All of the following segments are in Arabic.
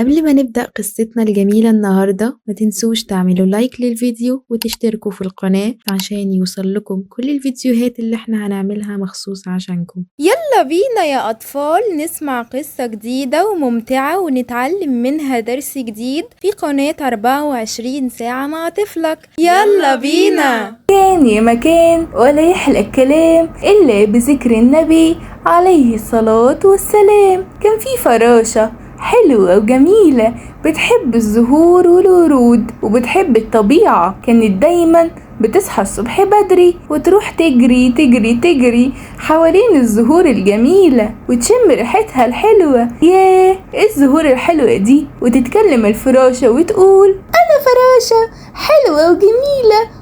قبل ما نبدأ قصتنا الجميلة النهاردة ما تنسوش تعملوا لايك للفيديو وتشتركوا في القناة عشان يوصل لكم كل الفيديوهات اللي احنا هنعملها مخصوص عشانكم. يلا بينا يا أطفال نسمع قصة جديدة وممتعة ونتعلم منها درس جديد في قناة 24 ساعة مع طفلك. يلا بينا. كان يا مكان ولا يحلى الكلام إلا بذكر النبي عليه الصلاة والسلام. كان في فراشة حلوة وجميلة بتحب الزهور والورود وبتحب الطبيعة. كانت دايما بتصحى الصبح بدري وتروح تجري تجري تجري حوالين الزهور الجميلة وتشم ريحتها الحلوة. ياه، ايه الزهور الحلوة دي! وتتكلم الفراشة وتقول: أنا فراشة حلوة وجميلة.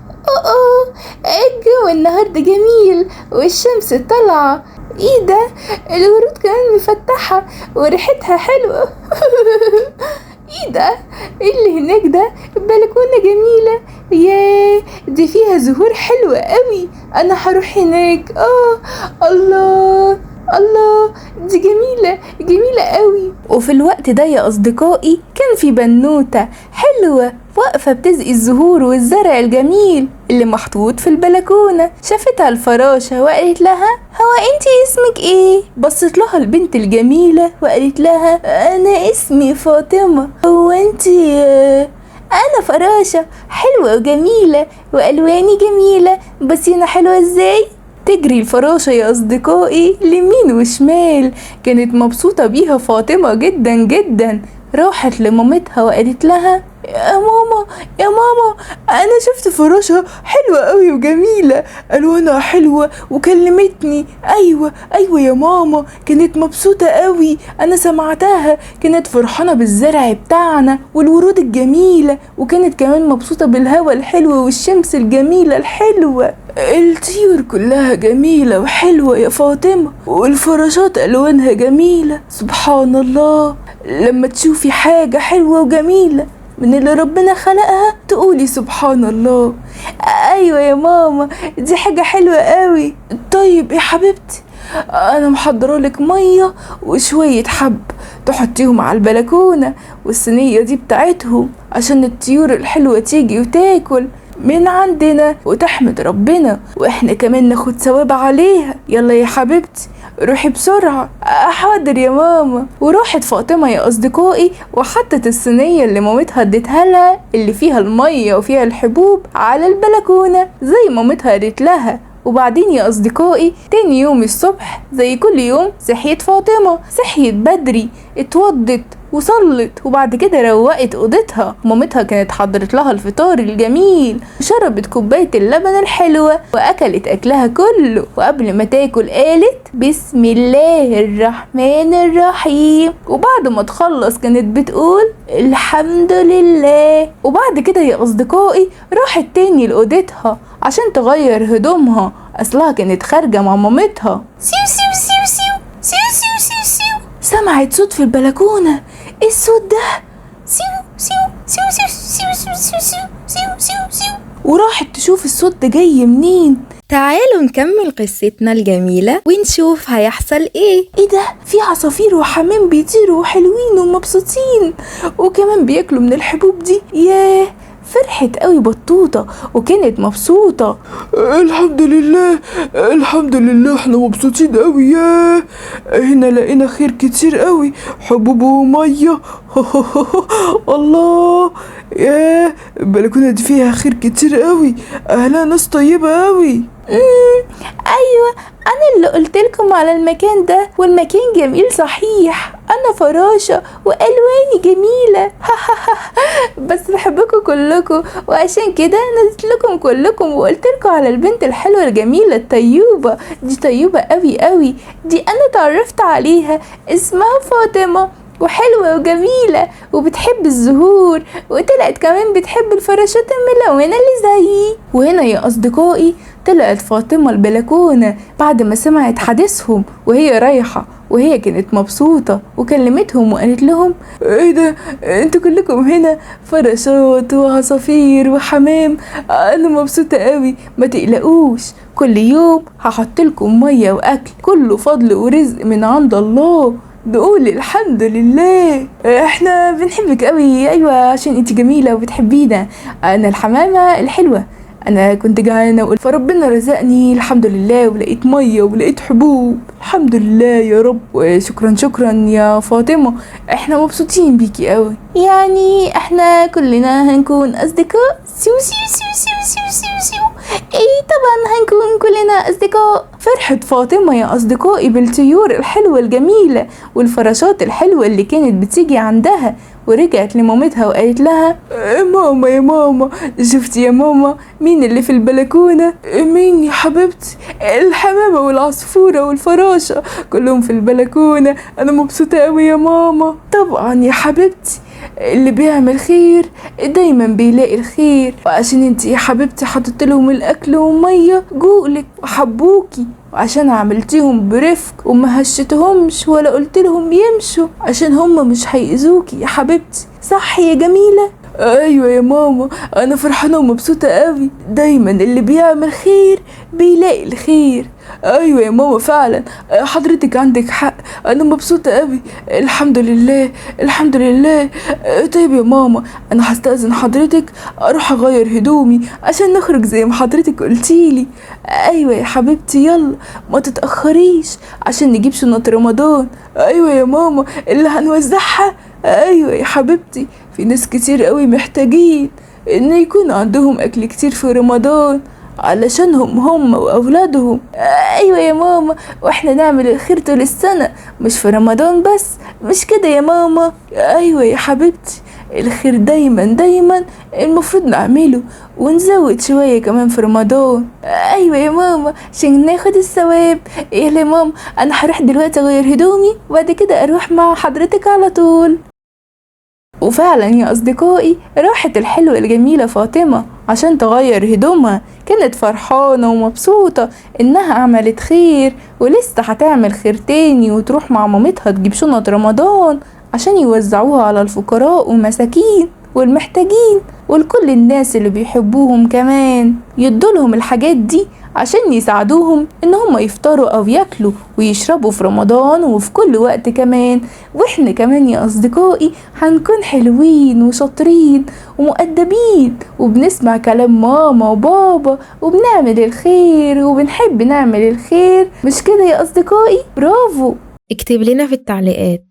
الجو النهاردة جميل والشمس طالعة. ايه ده؟ الورود كمان مفتحة وريحتها حلوة. ايه ده؟ ايه اللي هناك ده؟ البلكونة جميلة. ياه، دي فيها زهور حلوة قوي. انا هروح هناك. الله الله، دي جميلة جميلة قوي. وفي الوقت ده يا أصدقائي كان في بنوتة حلوة واقفة بتسقي الزهور والزرع الجميل اللي محطوط في البلكونة. شافتها الفراشة وقالت لها: هو انتي اسمك ايه؟ بصت لها البنت الجميلة وقالت لها: انا اسمي فاطمة. هو انتي انا فراشة حلوة وجميلة والواني جميلة، بس انا حلوة ازاي؟ تجري الفراشة يا أصدقائي لمين وشمال. كانت مبسوطة بيها فاطمة جدا جدا. راحت لمامتها وقالت لها: يا ماما يا ماما، أنا شفت فراشة حلوة قوي وجميلة، ألوانها حلوة وكلمتني. أيوة يا ماما، كانت مبسوطة قوي. أنا سمعتها، كانت فرحانة بالزرع بتاعنا والورود الجميلة، وكانت كمان مبسوطة بالهوا الحلو والشمس الجميلة الحلوة. الطيور كلها جميلة وحلوة يا فاطمة، والفراشات ألوانها جميلة. سبحان الله، لما تشوفي حاجة حلوة وجميلة من اللي ربنا خلقها تقولي سبحان الله. أيوة يا ماما، دي حاجة حلوة قوي. طيب يا حبيبتي، أنا محضرالك مية وشوية حب تحطيهم على البلكونة والصينية دي بتاعتهم عشان الطيور الحلوة تيجي وتاكل من عندنا وتحمد ربنا، واحنا كمان ناخد ثواب عليها. يلا يا حبيبتي روحي بسرعة. حاضر يا ماما. وراحت فاطمة يا أصدقائي وحطت الصينية اللي مامتها اديتها لها اللي فيها المية وفيها الحبوب على البلكونة زي مامتها قالت لها. وبعدين يا أصدقائي تاني يوم الصبح زي كل يوم صحيت فاطمة. صحيت بدري، اتوضت وصلت، وبعد كده روقت اوضتها. مامتها كانت حضرت لها الفطار الجميل، شربت كوباية اللبن الحلوة واكلت اكلها كله. وقبل ما تاكل قالت: بسم الله الرحمن الرحيم. وبعد ما تخلص كانت بتقول: الحمد لله. وبعد كده يا اصدقائي راحت تاني لاوضتها عشان تغير هدومها، اصلها كانت خارجة مع مامتها. سيو سيو سيو سيو سيو سيو سيو سيو. سمعت صوت في البلكونة. ايه الصوت ده؟ سيو سيو سيو سيو سيو سيو سيو سيو سيو سيو. وراحت تشوف الصوت ده جاي منين. تعالوا نكمل قصتنا الجميلة ونشوف هيحصل ايه. ايه ده؟ في عصافير وحمام بيطيروا وحلوين ومبسوطين وكمان بياكلوا من الحبوب دي. ياه، فرحت قوي بطوطة وكانت مبسوطة. الحمد لله الحمد لله، احنا مبسوطين قوي. ياه، هنا لقينا خير كتير قوي، حبوب ومية. الله، ياه، البلكونة دي فيها خير كتير قوي، اهلا ناس طيبة قوي. ايوه، انا اللي قلتلكم على المكان ده، والمكان جميل صحيح. انا فراشة والواني جميلة. بس بحبكم كلكم، وعشان كده نزلت لكم كلكم وقلتلكم على البنت الحلوة الجميلة الطيوبة دي. طيوبة قوي قوي، دي انا تعرفت عليها، اسمها فاطمة وحلوة وجميلة وبتحب الزهور، وطلعت كمان بتحب الفراشات الملونة اللي زيي. وهنا يا أصدقائي طلعت فاطمة البلكونة بعد ما سمعت حديثهم وهي رايحة، وهي كانت مبسوطة وكلمتهم وقالت لهم: ايه ده؟ انتوا كلكم هنا فراشات وعصافير وحمام، انا مبسوطة قوي. ما تقلقوش، كل يوم هحط لكم مية واكل، كله فضل ورزق من عند الله. نقول الحمد لله. احنا بنحبك قوي. ايوه عشان انت جميلة وبتحبينا. انا الحمامة الحلوة. انا كنت جعانة فربنا رزقني الحمد لله، ولقيت مية ولقيت حبوب الحمد لله يا رب. وشكرا شكرا يا فاطمة، احنا مبسوطين بيكي قوي. يعني احنا كلنا هنكون اصدقاء؟ سيو سيو سيو سيو سيو سيو سيو. ايه طبعا هنكون كلنا اصدقاء. فرحة فاطمة يا اصدقائي بالطيور الحلوة الجميلة والفراشات الحلوة اللي كانت بتيجي عندها، ورجعت لمامتها وقالت لها ماما يا ماما، شفتي يا ماما مين اللي في البلكونة؟ مين يا حبيبتي؟ الحمامة والعصفورة والفراشة كلهم في البلكونة. انا مبسوطة قوي يا ماما. طبعا يا حبيبتي، اللي بيعمل خير دايما بيلاقي الخير، وعشان انتي يا حبيبتي حطيت لهم الاكل وميه جولك وحبوكي، وعشان عملتيهم برفق وما هشتهمش ولا قلت لهم يمشوا عشان هما مش هيأذوكي يا حبيبتي. صح يا جميلة؟ ايوه يا ماما، انا فرحانه ومبسوطه قوي. دايما اللي بيعمل خير بيلاقي الخير. ايوه يا ماما فعلا، حضرتك عندك حق. انا مبسوطه قوي الحمد لله الحمد لله. طيب يا ماما، انا هستأذن حضرتك اروح اغير هدومي عشان نخرج زي ما حضرتك قلتيلي. ايوه يا حبيبتي يلا ما تتأخريش عشان نجيب شنط رمضان. ايوه يا ماما اللي هنوزعها. ايوه يا حبيبتي، في ناس كتير قوي محتاجين ان يكون عندهم اكل كتير في رمضان علشانهم هم واولادهم. ايوه يا ماما، واحنا نعمل الخير طول السنة مش في رمضان بس، مش كده يا ماما؟ ايوه يا حبيبتي، الخير دايما دايما المفروض نعمله ونزود شوية كمان في رمضان. ايوه يا ماما عشان ناخد الثواب. ايه يا ماما، انا هروح دلوقتي اغير هدومي وبعد كده اروح مع حضرتك على طول. وفعلا يا أصدقائي راحت الحلوة الجميلة فاطمة عشان تغير هدومها. كانت فرحانة ومبسوطة إنها عملت خير، ولسه هتعمل خير تاني وتروح مع مامتها تجيب شنط رمضان عشان يوزعوها على الفقراء والمساكين والمحتاجين ولكل الناس اللي بيحبوهم كمان، يدولهم الحاجات دي عشان يساعدوهم ان هم يفطروا او ياكلوا ويشربوا في رمضان وفي كل وقت كمان. واحنا كمان يا اصدقائي هنكون حلوين وشاطرين ومؤدبين وبنسمع كلام ماما وبابا وبنعمل الخير وبنحب نعمل الخير، مش كده يا اصدقائي؟ برافو. اكتب لنا في التعليقات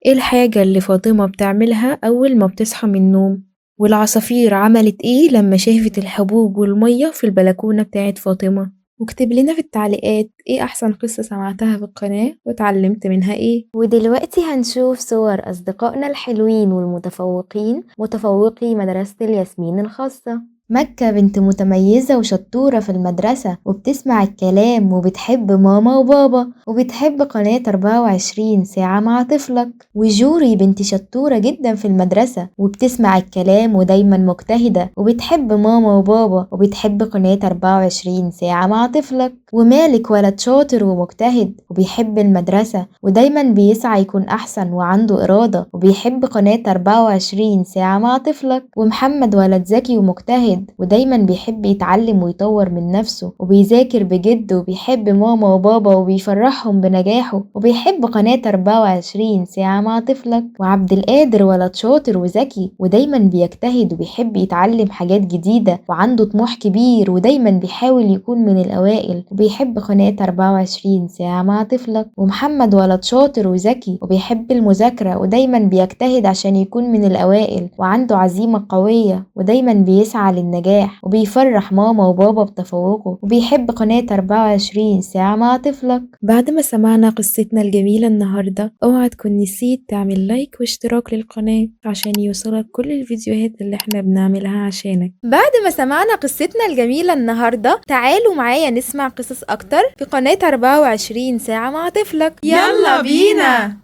ايه الحاجة اللي فاطمة بتعملها أول ما بتصحى من النوم، والعصافير عملت ايه لما شافت الحبوب والمية في البلكونة بتاعت فاطمة. واكتب لنا في التعليقات ايه أحسن قصة سمعتها في القناة واتعلمت منها ايه. ودلوقتي هنشوف صور أصدقائنا الحلوين والمتفوقين، متفوقي مدرسة الياسمين الخاصة. مكة بنت متميزة وشطورة في المدرسة، وبتسمع الكلام وبتحب ماما وبابا، وبتحب قناة 24 ساعة مع طفلك. وجوري بنت شطورة جدا في المدرسة وبتسمع الكلام ودايما مجتهدة وبتحب ماما وبابا وبتحب قناة 24 ساعة مع طفلك. ومالك ولد شاطر ومجتهد وبيحب المدرسة ودايما بيسعى يكون أحسن وعنده إرادة وبيحب قناة 24 ساعة مع طفلك. ومحمد ولد ذكي ومجتهد ودايما بيحب يتعلم ويطور من نفسه وبيذاكر بجد وبيحب ماما وبابا وبيفرحهم بنجاحه وبيحب قناة 24 ساعة مع طفلك. وعبد القادر ولد شاطر وذكي ودايما بيجتهد وبيحب يتعلم حاجات جديدة وعنده طموح كبير ودايما بيحاول يكون من الأوائل وبيحب قناة 24 ساعة مع طفلك. ومحمد ولد شاطر وذكي وبيحب المذاكرة ودايما بيجتهد عشان يكون من الأوائل وعنده عزيمة قوية ودايما بيسعى للنجاح وبيفرح ماما وبابا بتفوقه وبيحب قناة 24 ساعة مع طفلك. بعد ما سمعنا قصتنا الجميلة النهاردة، اوعى تكون نسيت تعمل لايك واشتراك للقناة عشان يوصلك كل الفيديوهات اللي احنا بنعملها عشانك. بعد ما سمعنا قصتنا الجميلة النهاردة، تعالوا معايا نسمع قصص أكتر في قناة 24 ساعة مع طفلك. يلا بينا.